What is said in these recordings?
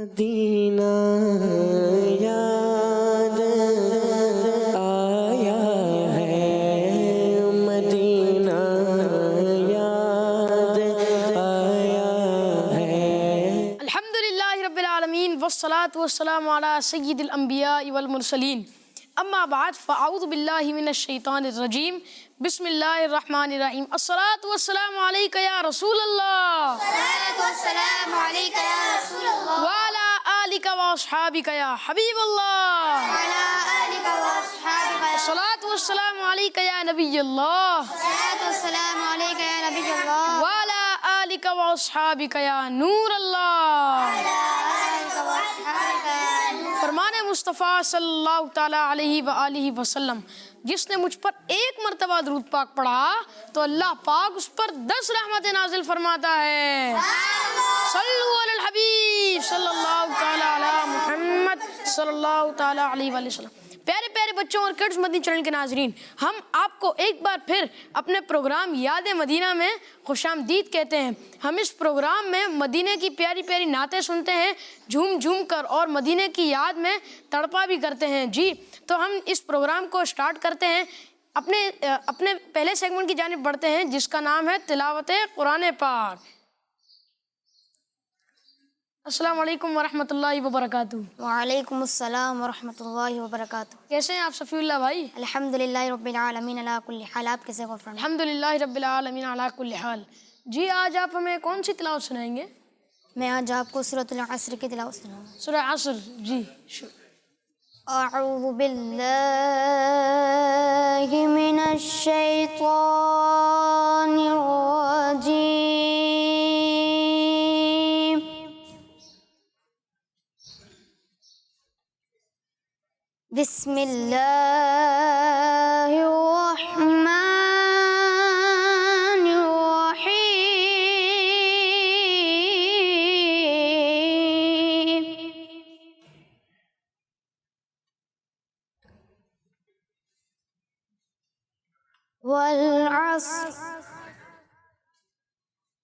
Medina याद आया है, मदीना याद आया है। अल्हम्दुलिल्लाहि रब्बिल आलमीन वस्सलातु वस्सलामु अला सय्यिदिल अंबिया वल मुरसलीन अम्मा बाद फ़अऊज़ु बिल्लाहि मिनश शैतानिर रजीम बिस्मिल्लाहिर रहमानिर रहीम अस्सलातु वस्सलामु अलैका या रसूलल्लाह व अला आलिका व अस्हाबिका या हबीबल्लाह अस्सलातु वस्सलामु अलैका या नबियल्लाह व अला आलिका व अस्हाबिका या नूरल्लाह। फरमाने मुस्तफ़ा सल्लल्लाहु ताला अलैहि व आलिहि वसल्लम, जिसने मुझ पर एक मरतबा दुरूद पाक पढ़ा तो अल्लाह पाक उस पर 10 रहमतें नाजिल फरमाता है। सल्लु अलल हबीब सल्लल्लाहु ताला अला मुहम्मद सल्लल्लाहु ताला अलैहि वसल्लम। प्यारे प्यारे बच्चों और किड्स मदीना चैनल के नाजरीन, हम आपको एक बार फिर अपने प्रोग्राम याद मदीना में खुशामदीद कहते हैं। हम इस प्रोग्राम में मदीने की प्यारी प्यारी नातें सुनते हैं झूम झूम कर और मदीने की याद में तड़पा भी करते हैं। जी, तो हम इस प्रोग्राम को स्टार्ट करते हैं। अपने पहले सेगमेंट की जानिब बढ़ते हैं जिसका नाम है तिलावत कुरान पाक। अस्सलाम वालेकुम वरहमतुल्लाहि वबरकातुहू। वालेकुम अस्सलाम वरहमतुल्लाहि वबरकातुहू। कैसे हैं आप सफ़ीउल्लाह भाई? अल्हम्दुलिल्लाहि रब्बिल आलमीन अला कुल्ली हाल। आप कैसे हो? अल्हम्दुलिल्लाहि रब्बिल आलमीन अला कुल्ली हाल। जी, आज आप हमें कौन सी तिलावत सुनाएंगे? मैं आज आपको सूरतुल अस्र की तिलावत सुनाऊंगा। सूरह अस्र। जी, अऊज़ु बिल्लाहि मिनश शैतानिर रजीम। बिस्मिल्लाहिर रहमानिर रहीम। वल अस्र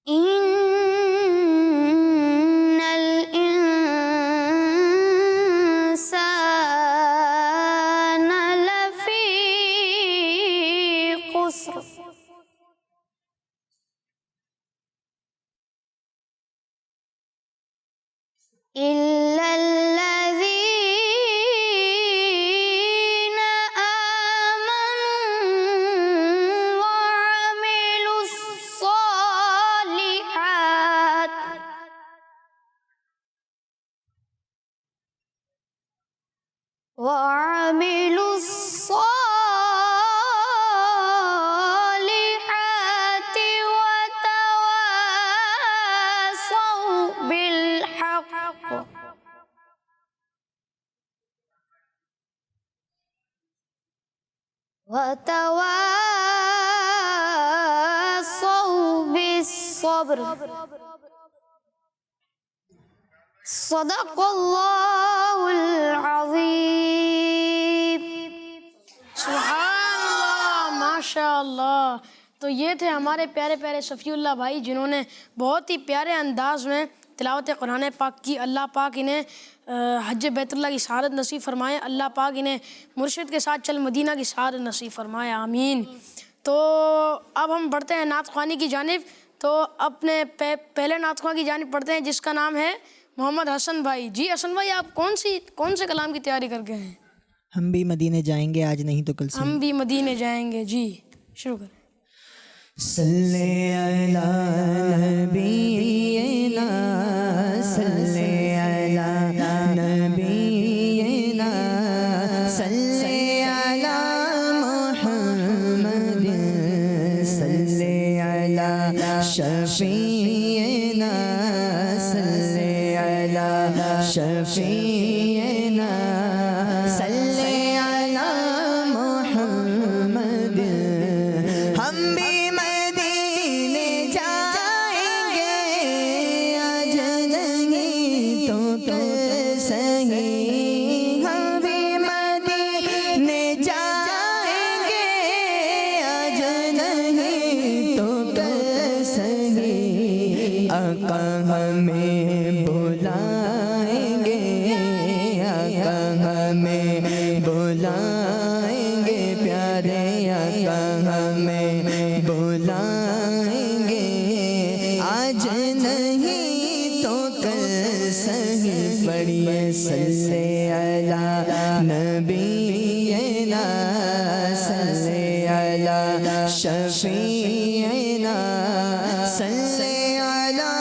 इन्नल इंसान लफी खुस्र इल्लल्लज़ीना आमनू वअमिलुस सालिहात वतवासौ बिलहक़ वतवासौ बिस्सब्र। सदक़ल्लाहुल अज़ीम। सुभानअल्लाह, माशाअल्लाह। तो ये थे हमारे प्यारे प्यारे सफ़ीउल्लाह भाई, जिन्होंने बहुत ही प्यारे अंदाज में तिलावत कुरान पाक की। अल्लाह पाक इन्हें हज बैतुल्लाह की सआदत नसीब फरमाए। अल्लाह पाक इन्हें मुर्शिद के साथ चल मदीना की सआदत नसीब फरमाए, आमीन। तो अब हम बढ़ते हैं नात ख़्वानी की जानिब। तो अपने पहले नात ख़्वां की जानिब पढ़ते हैं जिसका नाम है मोहम्मद हसन भाई। जी हसन भाई, आप कौन से कलाम की तैयारी करके हैं? हम भी मदीने जाएंगे, आज नहीं तो कल से। हम भी मदीने जाएंगे। जी, शुरू करें। सल्ले अला नबीना, सल्ले अला नबीना, सल्ले अला मुहम्मद, सल्ले अला शफीना, सल्ले अला शफीना, सल्ले अला मुहम्मद। हम भी मदीने जाएंगे, आज नहीं तो कल सही। हम भी मदीने जाएंगे, आज नहीं तो कल सही। आका हमें बुलाएंगे, सही पढ़िए सल्ले अला नबीना सल्ले अला शफीना सल्ले अला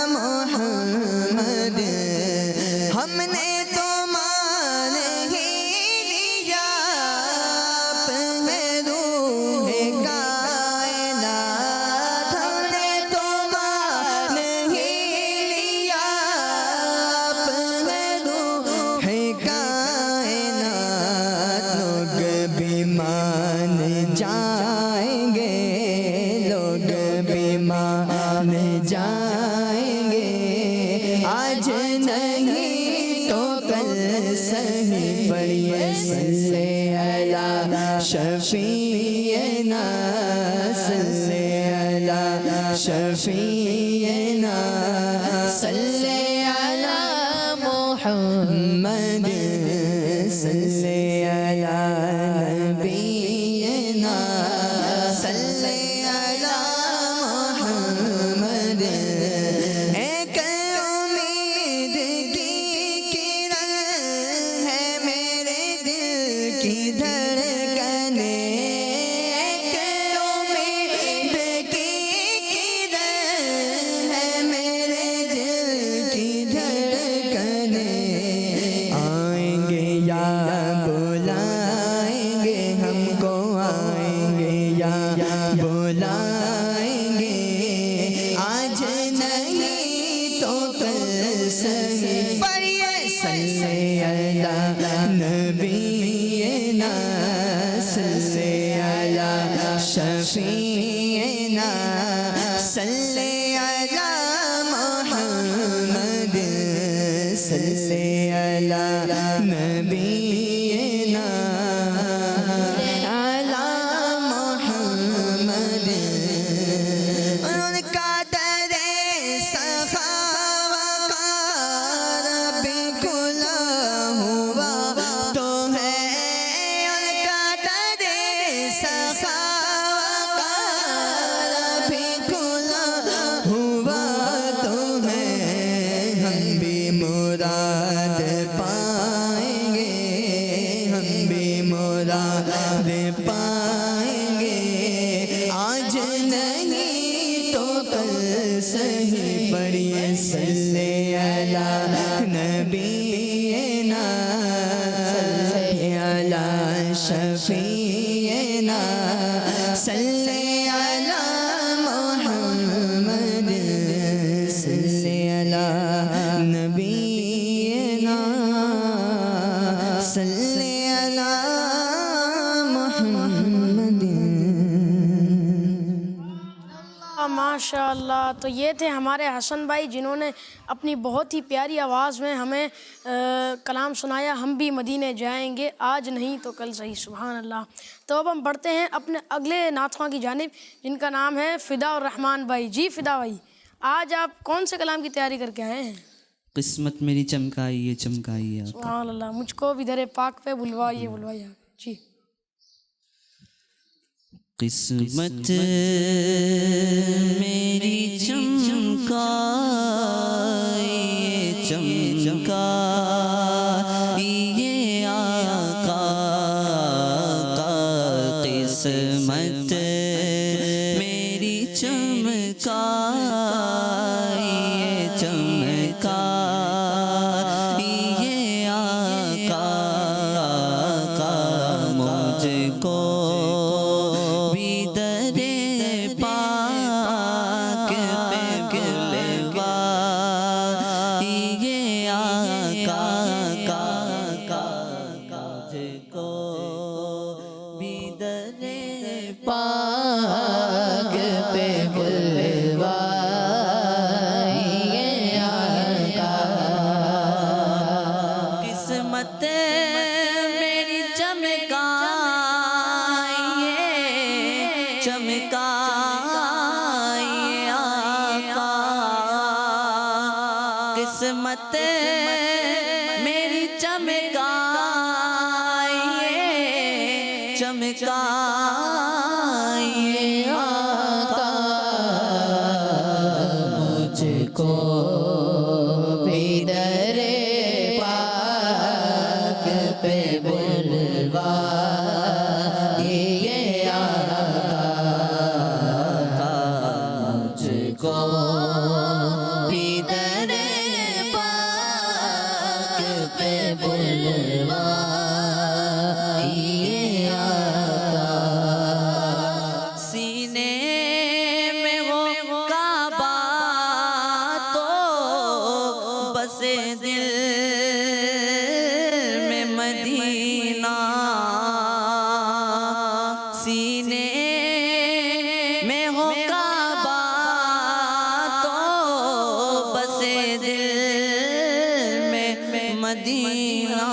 मोहम्मद। हमने तो मान ही लिया रूह कायनात। हमने तो मान ही लिया रूह कायनात। लोग भी मान जाएंगे, लोग भी मान जाएंगे। आज नहीं तो कल सही पढ़िए सल्ले अला शफीना सल्ले अला शफीना सल्ले अला मोहम्मद सल्ले अला नबीना सल्ले अला मोहम्मद। एक उम्मीद की किरण है मेरे दिल की धड़कने। एक उम्मीद की किरण है मेरे दिल की धड़कने। आएंगे या बुलाएंगे हमको, आएंगे या बुलाएंगे। आज नहीं तो कल सही पढ़िए सल्ले अला नबीना सल्ले अला शफीना सल्ले अला मोहम्मद सल्ले अला नबीना अला मोहम्मद। उनका दरे सखावकार भी खुला हुआ तो है। उनका दरे सखावकार भी खुला हुआ तो है। हम भी मुराद पाएंगे, हम भी मुराद पाएंगे। आज नहीं तो कल सही पढ़िए सल्ले अला नबीना सल्ले अला शफीना सल्ले अला मोहम्मद सल्ले अला नबीना सल्ले अला मोहम्मद। माशाअल्लाह। तो ये थे हमारे हसन भाई जिन्होंने अपनी बहुत ही प्यारी आवाज़ में हमें कलाम सुनाया। हम भी मदीने जाएंगे आज नहीं तो कल सही। सुभान अल्लाह। तो अब हम बढ़ते हैं अपने अगले नातख़्वां की जानिब जिनका नाम है फ़िदा उर रहमान भाई। जी फ़िदा भाई, आज आप कौन से कलाम की तैयारी करके आए हैं? किस्मत मेरी चमकाइए चमकाइए। सुभान अल्लाह। मुझको भी दरे पाक पे बुलवाइए बुलवाइए। जी। किस्मत मेरी चमकाइए चमकाइए आका का। किस्मत मेरी चमकाइए चमकाइए आका का। मुझको पाक पे बुलवाइए आका। किस्मत मेरी चमकाइए चमकाइए आका। किस्मत मेरी चमकाइए चमकाइए आका। मुझको भी दर पे बुलवा ये आका मुझको भी दरे पाक पे बुलवा ये आका। सीने में हो काबा तो बसे दिल में मदीना। सीने में हो काबा तो बसे दिल में मदीना।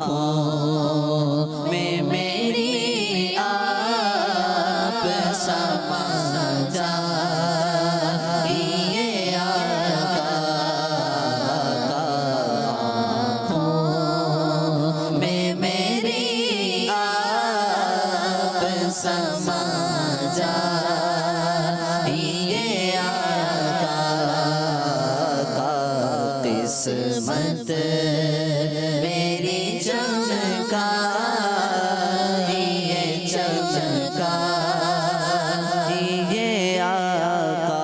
आँखों में मेरी आप समा जाइए आका। आँखों में मेरी आप समा जाइए आका। किस्मत मेरी चमका ये चमका ये आका।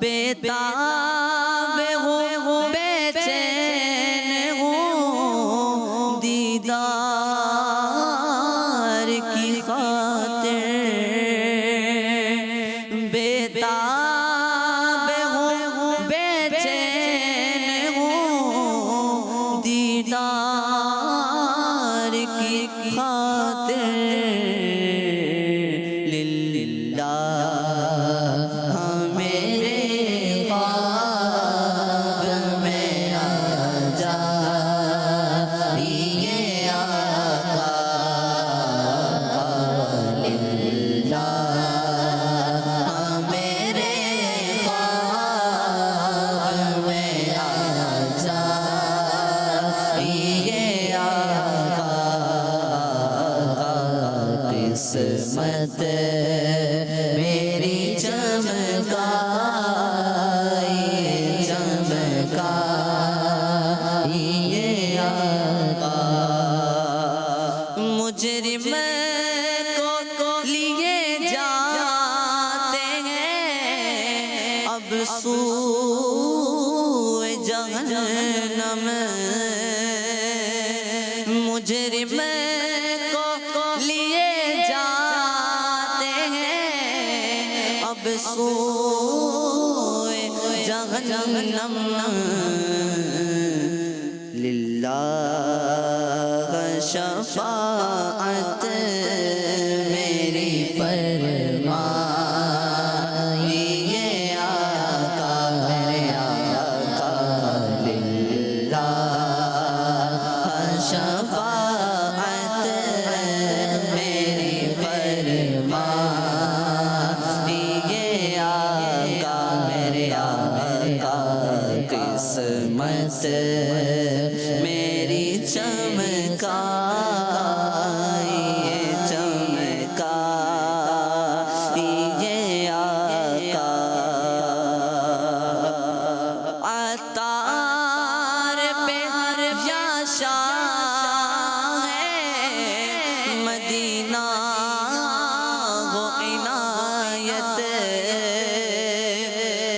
बेताब हो बेचैन हूँ दीदार की खातिर। बेताब हो बेचैन हूँ दीदार की खातिर। लिल्लाह मेरे ख्वाब में आ जाइए आका। लिल्लाह मेरे ख्वाब में आ जाइए आका। किस्मत मेरी चमका ये चमका ये आका। मुजरिम को लिए जाते हैं अब सूए जहन्नम। मुजरिम को लिए जाते हैं अब सूए जहन्नम। लिल्लाह शफाअत मेरी फरमाइए आका मेरे आका। लिल्लाह शफाअत मेरी फरमाइए आका मेरे आका। किस्मत मेरी चमका ये चमका ये आका। अतार पे याशा है मदीना वो इनायत।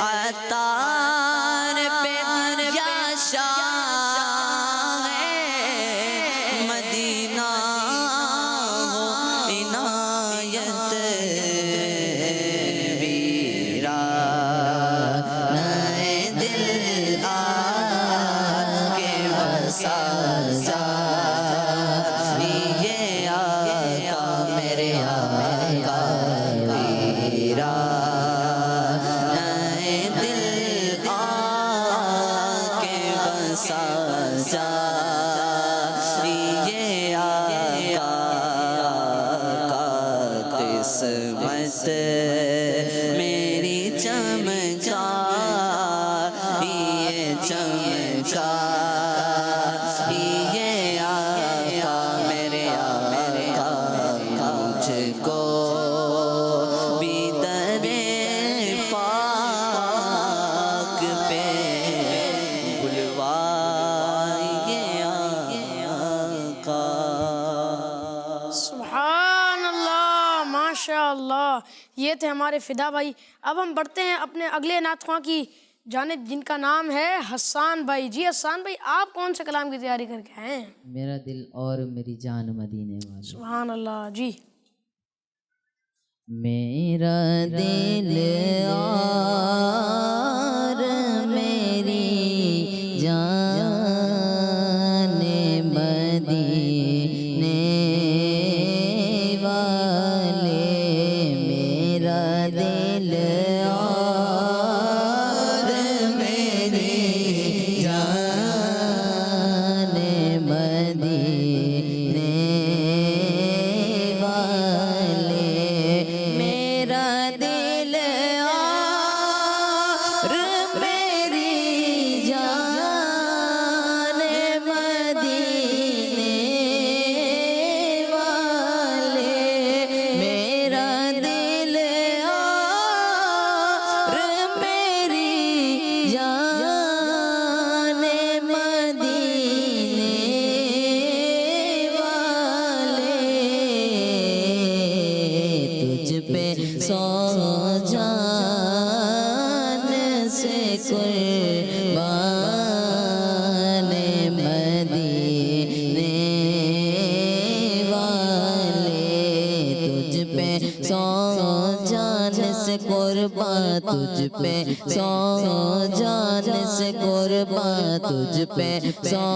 अतार पे याशा है मदीना वो इनायत। वीरा नए दिल आके बसा जाइए आका मेरे आका। वीरा नए दिल आके बसा जाइए आका। किस्मत मेरी चमका ये चमका ये आका मेरे आका। मुझको भी दरे पाक पे बुलवा ये थे हमारे फिदा भाई। अब हम बढ़ते हैं अपने अगले नात ख्वां की जानिब, जिनका नाम है हसन भाई। जी हसन भाई, आप कौन से कलाम की तैयारी करके आए हैं? मेरा दिल और मेरी जान मदीने वाली। सुभान अल्लाह जी। मेरा दिल और मेरी जान मदीने वाले, मेरा दिल और मेरी जान मदीने वाले, मेरा दिल और मेरी जान मदीने वाले, मेरा दिल और मेरी जान मदीने वाले, तुझ पे सौ जान से कुर्बान मदीने वाले, तुझ पे सौ जान से कुर्बान, तुझ पे सौ जान से कुर्बान, तुझ पे सौ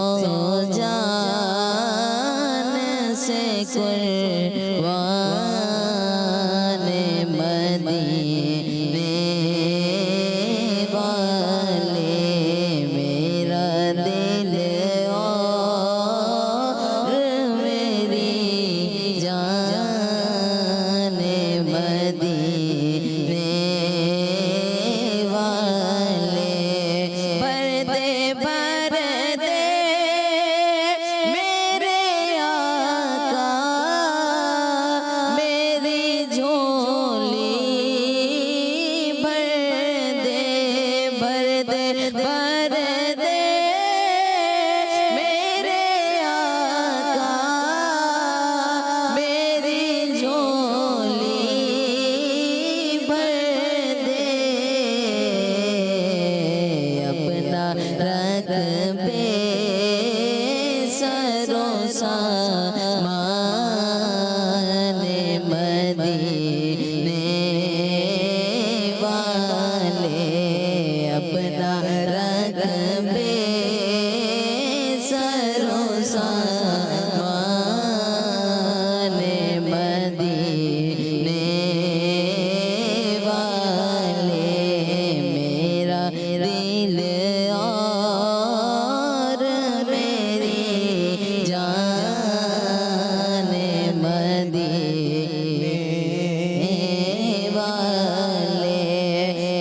जान से कुर्बान मदीने वाले, मेरा दिल और मेरी जान मदीने वाले, पर्दे भर दे मेरे आका, मेरी झोली भर दे, भर दे, भर दे मेरे आका, मेरी झोली भर दे, अपना रख पे सरों सामान मदीने वाले, अपना रख पे सरों सामान मदीने वाले, मेरा दिल और मेरी जान मदीने वाले,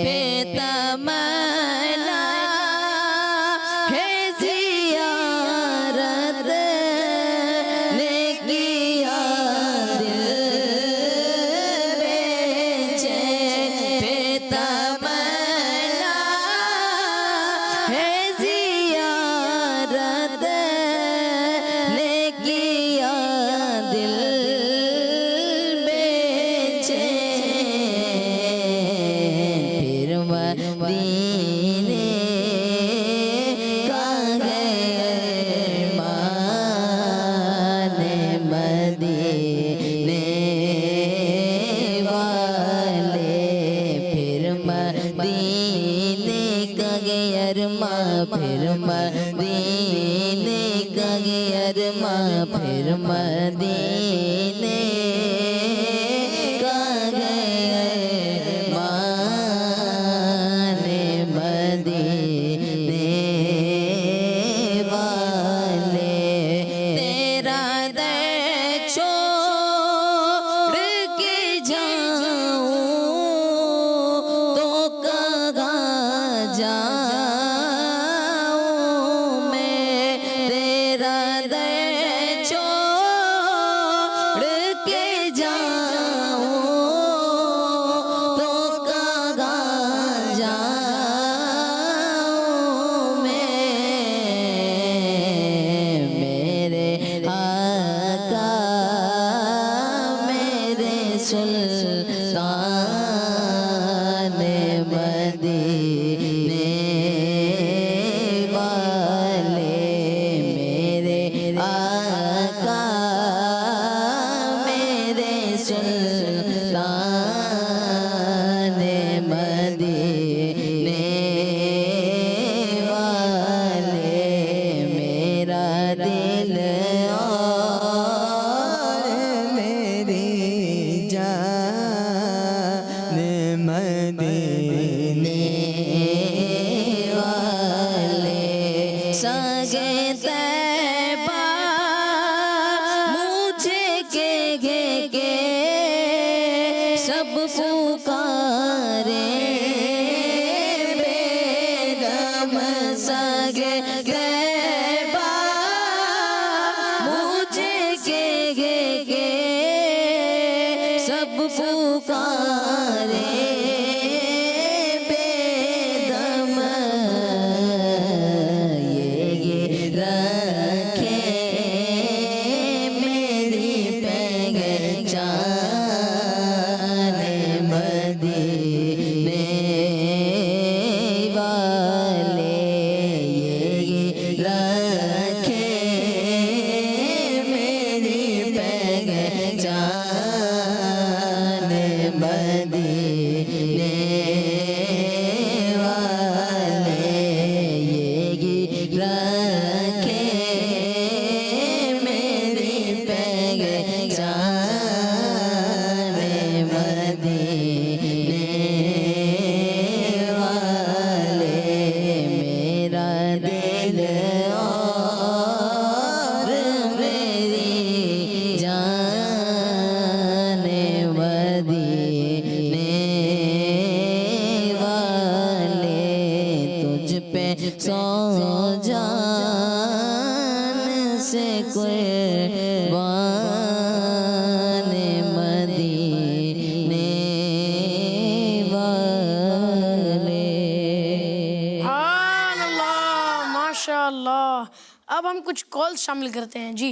बेतमन्ना है ज़ियारत ने किया दिल बेचैन, बेतमन्ना है ज़ियारत ने किया दिल बेचैन, फिर मदीने का गए मान मदीने वाले, फिर मदीने का गए अरमा, फिर मदीने का गए अरमा, फिर मदीने का गए मान मदीने वाले, तेरा दर छोड़ के जाऊं तो कहाँ जाऊं मैं, तेरा दर छोड़ के जाऊं तो कहाँ जाऊं हम सगे गैबा मुझे के सब पुकारे बेदम ये रखे मेरी पहचान मदीने वाले ये रखे मेरी पहचान मदीने वाले ये रखे मेरी पहचान मदीने वाले मेरा दिल और मेरी जान मदीने वाले तुझ पे सौ जान से कुर्बान मदीने वाले। सुभान अल्लाह, माशाअल्लाह। अब हम कुछ कॉल शामिल करते हैं जी।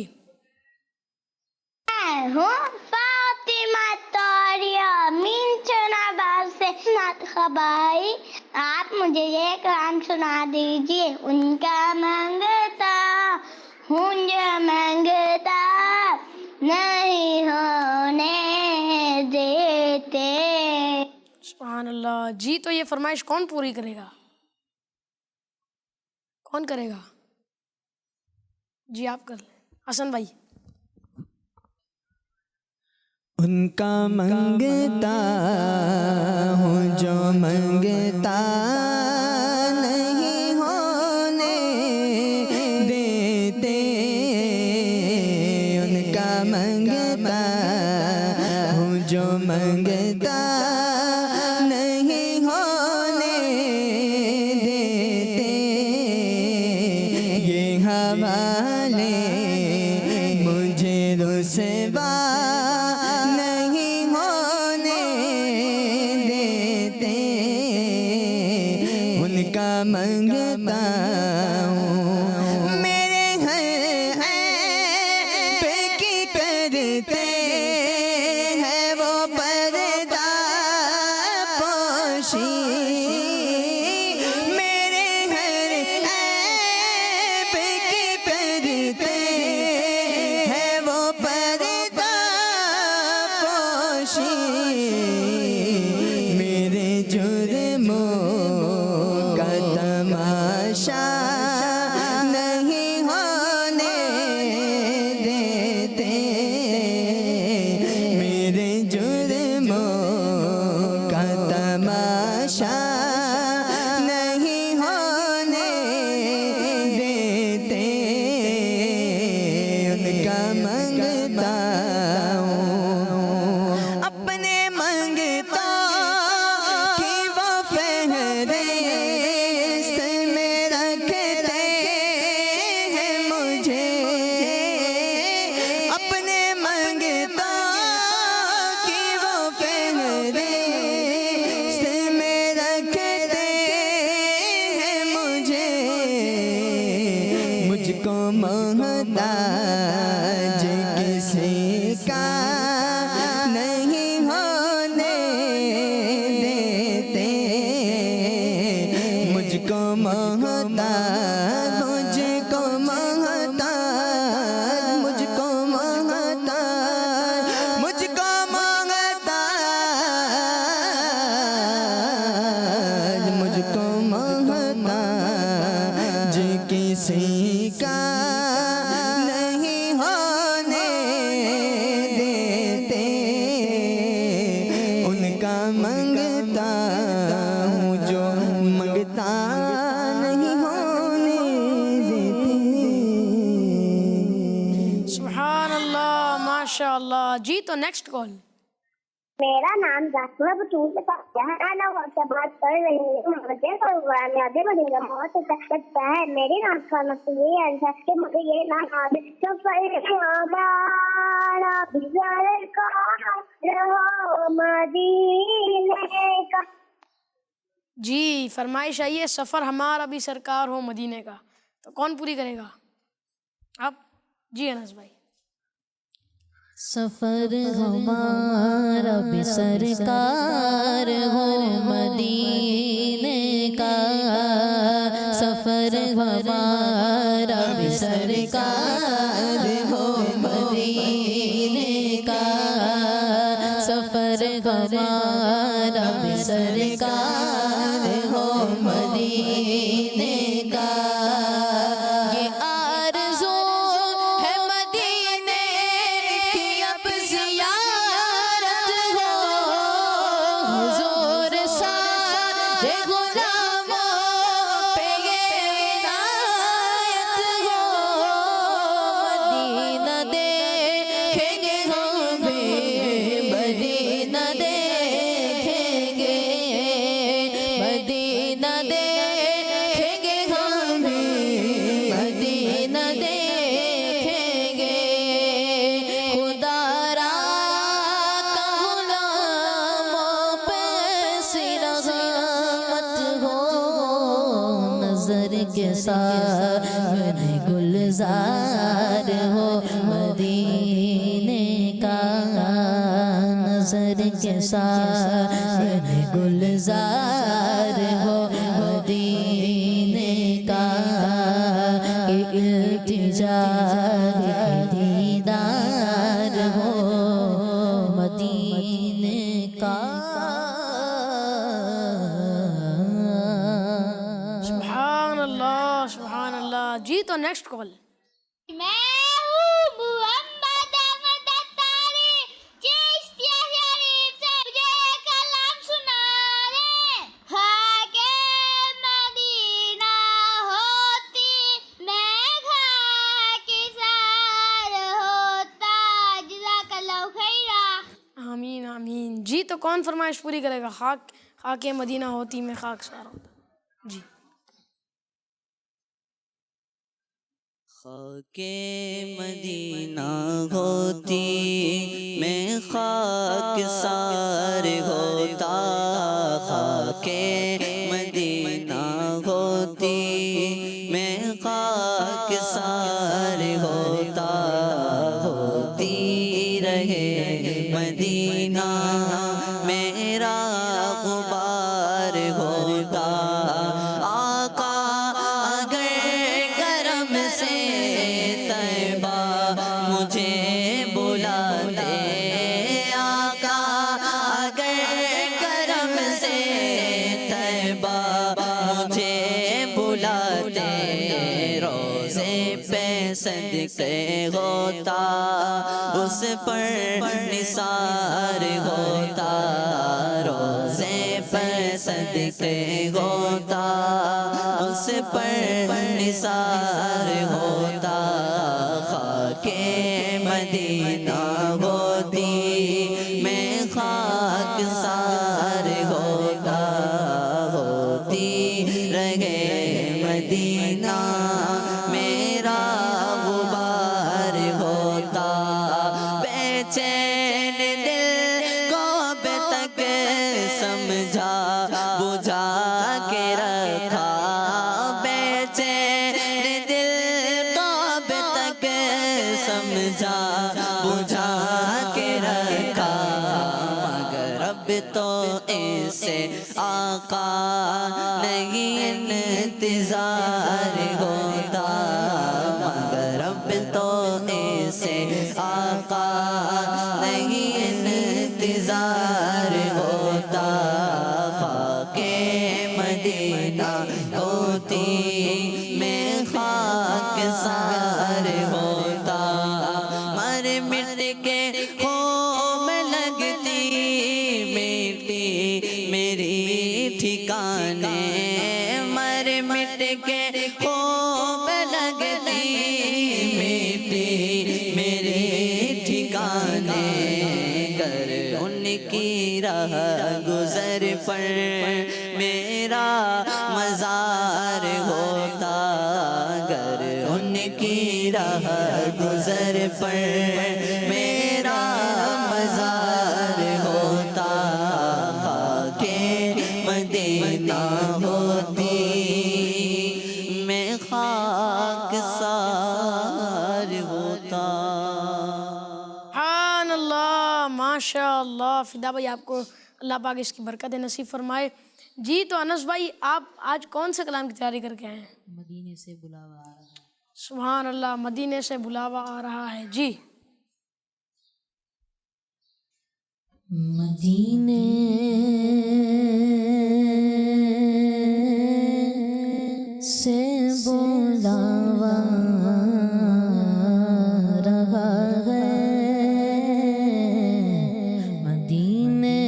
मैं हूँ फातिमा तौरिया मीन चुनाबाद से नात खबाई। आप मुझे ये कलाम सुना दीजिए। उनका मांगता हूँ जो मांगता नहीं होने देते। सुभान अल्लाह जी। तो ये फरमाइश कौन पूरी करेगा? कौन करेगा जी? आप कर लें हसन भाई। उनका मंगता हूँ जो मंगता नहीं होने देते। उनका मंगता हूँ जो मंगता नहीं होने देते। ये हवाले मुझे रुसवा नहीं होने देते। उनका मंगता हूँ मेरे हर ऐब की करते हैं वो पर्दा पोशी। मेरे हर ऐब की करते हैं वो पर्दा पोशी। मेरे जुर्मों का तमाशा नहीं होने देते। मेरे जुर्मों का तमाशा नहीं होने देते। उनका मंगता हूँ अपने मंगता की वो फहरिस्त में रखते हैं मुझे। अपने मंगता की वो फहरिस्त में रखते हैं मुझे। मुझको मोहताज किसी का नहीं होने देते। मुझको मोहताज मुझको मोहताज मुझको मोहताज मुझको मोहताज मुझको मोहताज किसी का नहीं होने देते। उनका मंगता हूँ जो मंगता नहीं होने देते। सुभान अल्लाह, माशाअल्लाह जी। तो नेक्स्ट कॉल। मेरा नाम जासमा बतूल है। मैं आपसे बात कर रही हूँ। मुझे तो कामयाबी बनेगा बहुत लगता है। मेरी नाम का मतलब ये है कि मुझे ये नाम सफर हमारा बिजार का रहो मदीने का। जी फरमाइश आई है, सफ़र हमारा भी सरकार हो मदीने का, तो कौन पूरी करेगा? आप जी अनस भाई। सफर हमारा भी सरकार हो मदीने का, सफर हमारा भी सरकार हो मदीने का, सफर हमारा भी सरकार हो मदीने का। ये आरज़ू है मदीने की अब ज़ियारत हो, हुज़ूर सारे गुलामों पे ये इनायत हो। मदीना देखेंगे हम भी, मदीना देखेंगे, मदीना देखेंगे हम भी, मदीना देखेंगे। खुदारा का गुलामों पे रहमत हो, नजर के सामने गुलजार हो मदीने का, नजर के सामने गुलजार हो मदीने का। कि इल्तिजा के दीदार हो मदीने का। सुभान अल्लाह, सुभान अल्लाह। जी तो नेक्स्ट कॉल। मैं हूँ मोहम्मद अहमद अत्तारी, चिश्तिया शरीफ से मुझे कलाम सुनाने। खाके मदीना होती, मैं खाकिसार होता। जज़ाकल्लाहु खैरा। आमीन आमीन। जी तो कौन फरमाइश पूरी करेगा? खाके मदीना होती मैं खाकसार होता। जी खाके मदीना होती मैं खाकसार होता, खाके मदीना होती मैं खाकसार होता। होती रहे मदीना मेरा गुबार होता। आका अगर करम से तैबा मुझे बुलाते, आका अगर करम से तैबा मुझे बुलाते। रोज़े पे सदक़े होता, उस पर निसार होता। रोज़े पर सदक़े होता, उस पर निसार होता। खाके मदीना होती मैं खाकसार होता। होती रहे मदीना मेरा गुबार होता। बेचैन दिल को अब तक समझा बुझा के रखा। बेचैन दिल को अब तक समझा बुझा के रखा। मगर अब तो ऐसे आका नहीं इंतजार होता। मगर अब तो ऐसे आका नहीं इंतजार होता। खाके मदीना होती मैं खाकसार होता। मर मिट के होम लगती मिट्टी मेरी ठिकाने। मर मिट के होम लगती मिट्टी मेरे ठिकाने। कर उनकी राह गुजर पर मेरा मज़ार होता, अगर उनकी राह गुजर पर मेरा मज़ार होता, खाके मदीना होती मैं खाकसार होता। सुभान अल्लाह, माशाअल्लाह। फिदा भाई आपको अल्लाह पाक इसकी बरकत नसीब फरमाए। जी तो अनस भाई आप आज कौन से कलाम की तैयारी करके आए हैं? मदीने से बुलावा आ रहा है। सुभान अल्लाह, मदीने से बुलावा आ रहा है। जी मदीने से बुलावा रहा है, मदीने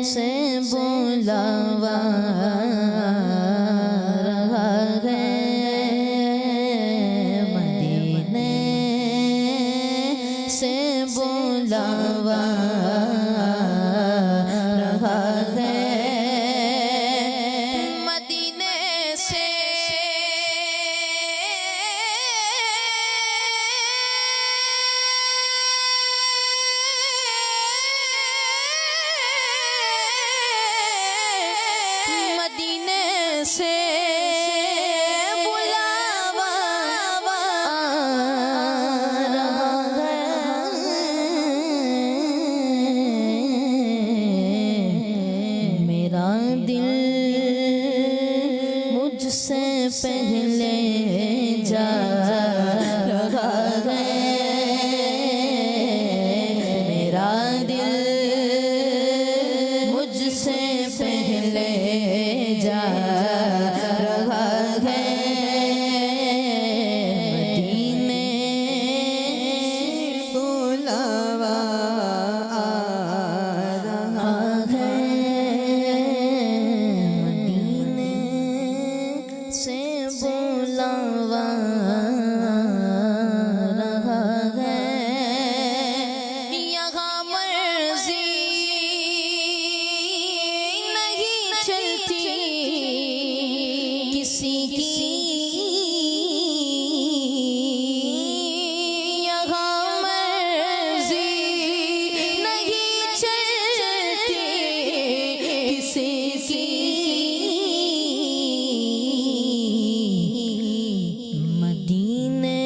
से बुलावा रहा है, मदीने से बुलावा रहा है, मदीने से मदीने से बुलावा रहा है, मेरा दिल मुझसे पहले जा रहा है, मेरा दिल मुझसे पहले जा रहा है, मदीने बुलावा आ रहा है, मदीने से बुलावा रहा है, यहाँ मर्जी नहीं चलती किसी की, यहाँ मर्जी नहीं चलती किसी की, मदीने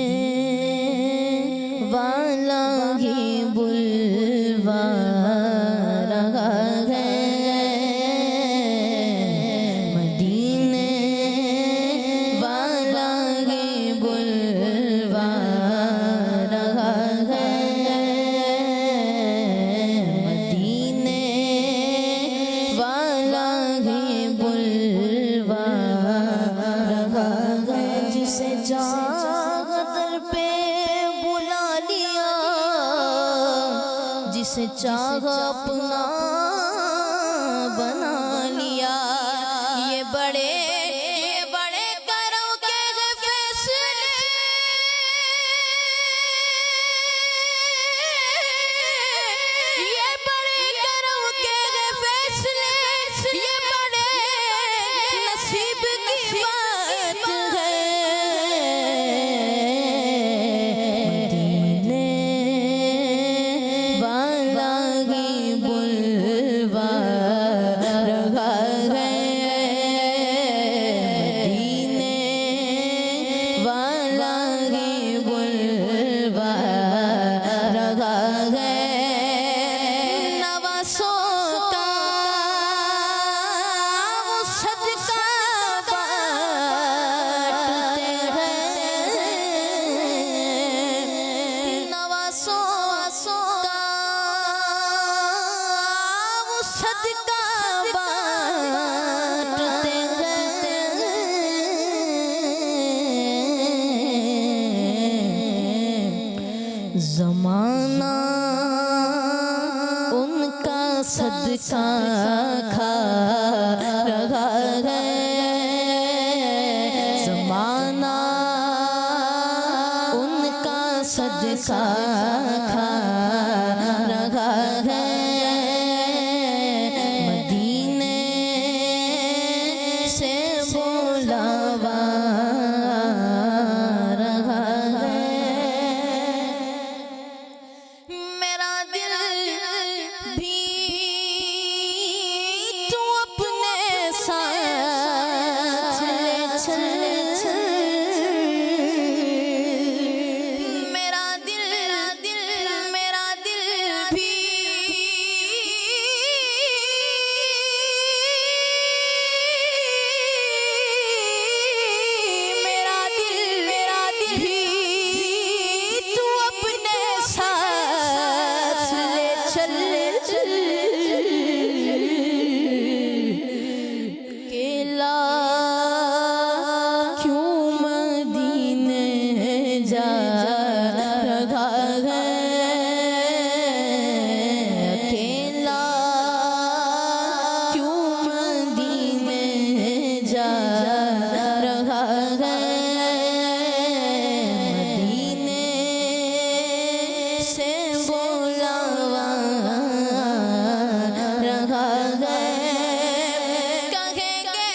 वाला ही बुलवा रहा है, मदीने वाला ही बुलवा रहा है, मदीने वाला ही बुलवा रहा है, जिसे चाहत पे बुला लिया, जिसे चाह अपना बना लिया, ये बड़े करम के फैसले, ये बड़े करम के फैसले, ये बड़े नसीब की बात है, मदीने वाला ही बुलवा रहा है, मदीने वाला ही बुलवा रहा है, नवासों का वो सदका बांटते हैं, नवासों का वो सदका बांटते हैं, ज़माना उनका सदका खा रहा है, ज़माना उनका सदका खा रहा है, मेरा दिल भी मेरा दिल भी तू अपने साथ ले चल केला क्यों मदीने जा रहा है अकेला क्यों मदीने जा रहा है मदीने से बुलावा रहा है कहेंगे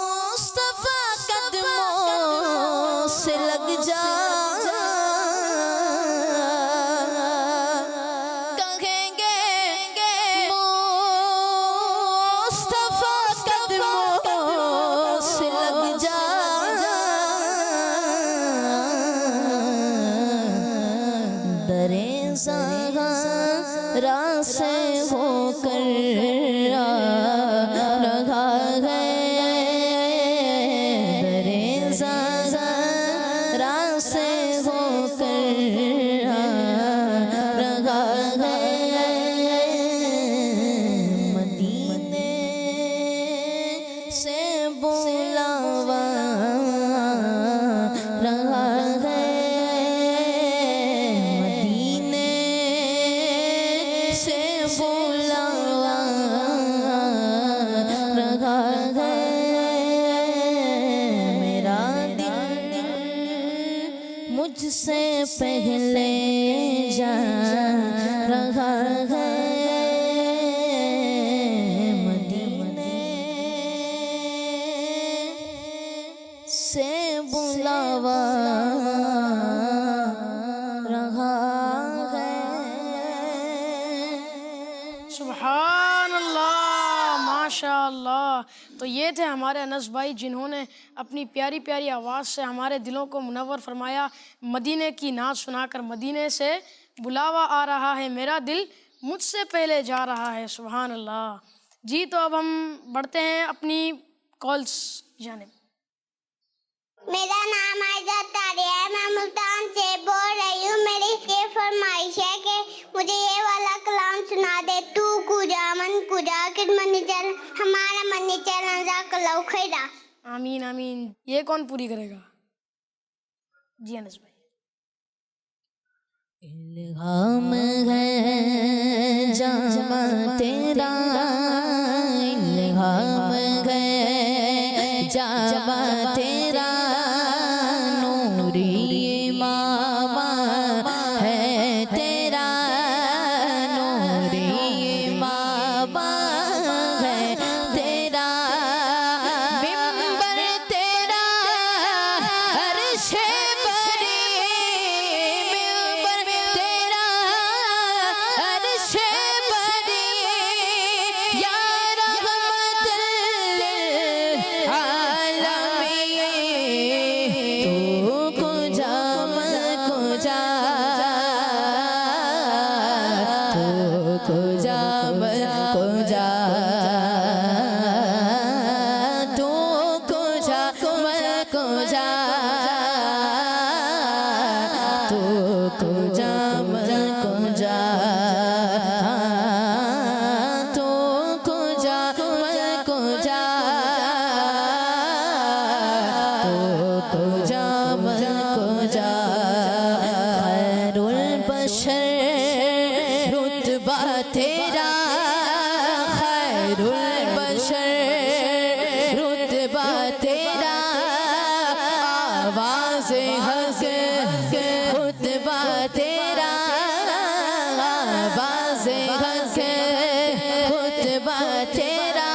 मुस्तफा कदमों से लग जा कहेंगे मुस्तफा कदमों से लग जा दरे ज़हरा से होकर आ रहा है दरे ज़हरा से होकर आ रहा है मदीने से बुलावा रहा है मदीने से बुलावा रहा है मेरा दिल मुझसे पहले जा रहा है मदीने से बुलावा रहा है सुभान अल्लाह माशाअल्लाह। तो ये थे हमारे अनस भाई जिन्होंने अपनी प्यारी प्यारी आवाज़ से हमारे दिलों को मुनव्वर फरमाया। मदीने की नात सुनाकर मदीने से बुलावा आ रहा है, मेरा दिल मुझसे पहले जा रहा है। सुभान अल्लाह जी। तो अब हम बढ़ते हैं अपनी कॉल्स की जानिब। मेरा नाम आयजा तारिया है, मैं मुल्तान से बोल रही हूँ। मेरी ये फरमाइश है कि मुझे ये वाला कलाम सुना दे। तू कुजा मन कुजा किद मनी चल हमारा मनी चल जज़ाकल्लाहु खैरा। आमीन आमीन। ये कौन पूरी करेगा? जी अनस भाई। इल्हाम है जामा तेरा इल्हाम है जामा तेरा नूरी मामा है तेरा नूरी मामा है तेरा बिंबर तेरा अर्शे बरी बिंबर तेरा अर्शे बरी या रहमतुल लिल आलमीन तू कुजा मन कुजा तू कुजा मन कुजा तू कुजा मन कुजा तू कुजा मन कुजा तू कुजा मन कुजा तू कुजा मन कुजा खैरुल बशर रुतबा तेरा खैरुल बशर रुतबा तेरा आवाज़ हज़ खुतबा तेरा आवाज़ हज़ खुतबा तेरा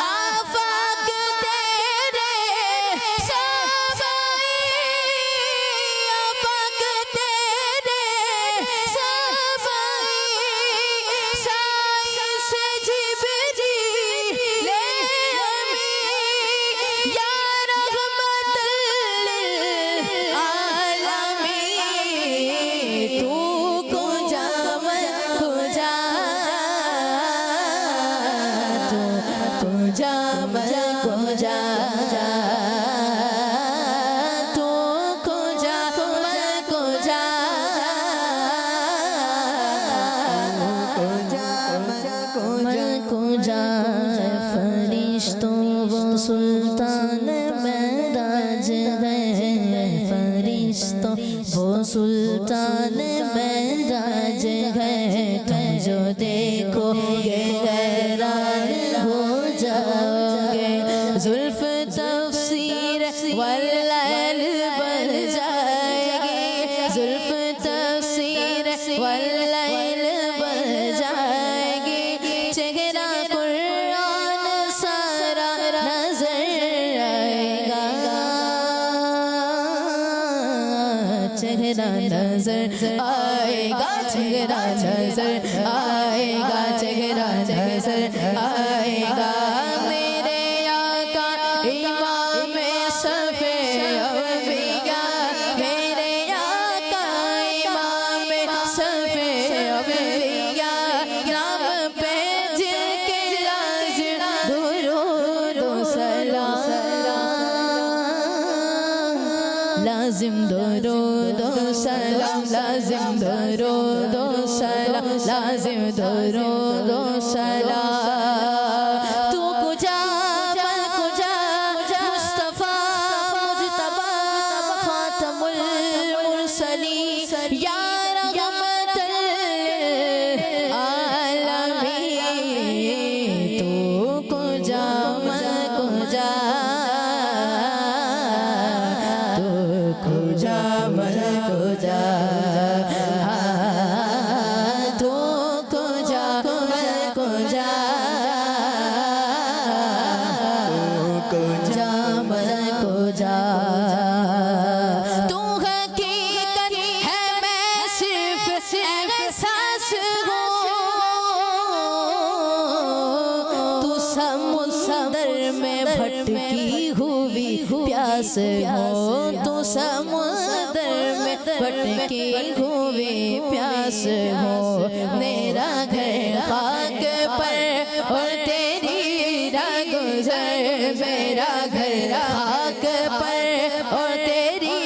आफाक तेरे सवाई आफाक तेरे सवाई साई से जिब्रील ले मैं जा तू को जा मैं को जा मैं को जा फरिश्तों वो सुल्तान महराज है फरिश्तों वो सुल्तान महराज है तुम जो देखोगे हैरान हो जाओगे जुल्फ तफसीर वल्लैल बन जाएगी जुल्फ तफसीर वल्लैल बन जाएगी चेहरा कुरान सारा नजर आएगा चेहरा नजर आएगा चेहरा नजर आएगा चेहरा नजर आएगा मेरे आका इमाम सफे अम्बिया मेरे आका इमाम सफे अम्बिया नाम पे जिनके लाजिम दुरूद व सलाम लाजिम दुरूद व सलाम लाजिम दुरूद व सलाम लाजिम दुरूद व सलाम तू कुजा मैं कुजा मुस्तफा मुजतबा खातमुल मुरसलीन या रहमतल आलमीन तू कुजा मैं कुजा तू कुजा मैं कुजा तू कुजा मैं कुजा कुजा मैं कुजा तू हकीकत है मैं सिर्फ एहसास हूँ तू समुंदर में भटकी हुई प्यास हो तू समुंदर में भटकी हुई प्यास हो मेरा घर खाक पर और तेरी रागुज़र मेरा घर खाक पर और तेरी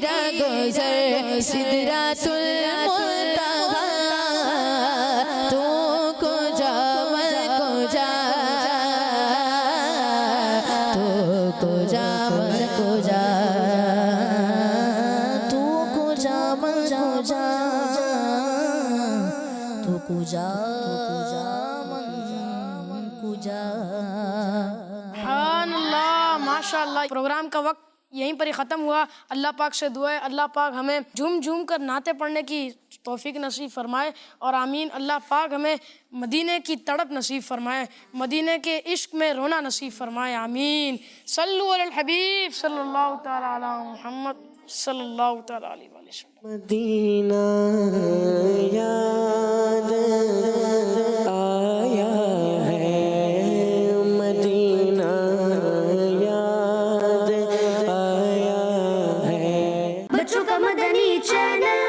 रागुज़र सिदरातुल मुंतहा तू को जा मैं को जा तू को जा मैं को जा तू को जा मैं को जा तू को जा मन को जा सुभानअल्लाह माशाअल्लाह। प्रोग्राम का वक्त यहीं पर ही ख़त्म हुआ। अल्लाह पाक से दुआ है अल्लाह पाक हमें झूम झूम कर नाते पढ़ने की तौफीक नसीब फरमाए और आमीन। अल्लाह पाक हमें मदीने की तड़प नसीब फरमाए, मदीने के इश्क में रोना नसीब फरमाए, आमीन। सल्लु अलल हबीब सल्लल्लाहु तआला अला मुहम्मद सल्लल्लाहु तआला अलैहि वसल्लम। मदीना याद आया है, मदीना याद आया है। बच्चों का मदनी चैनल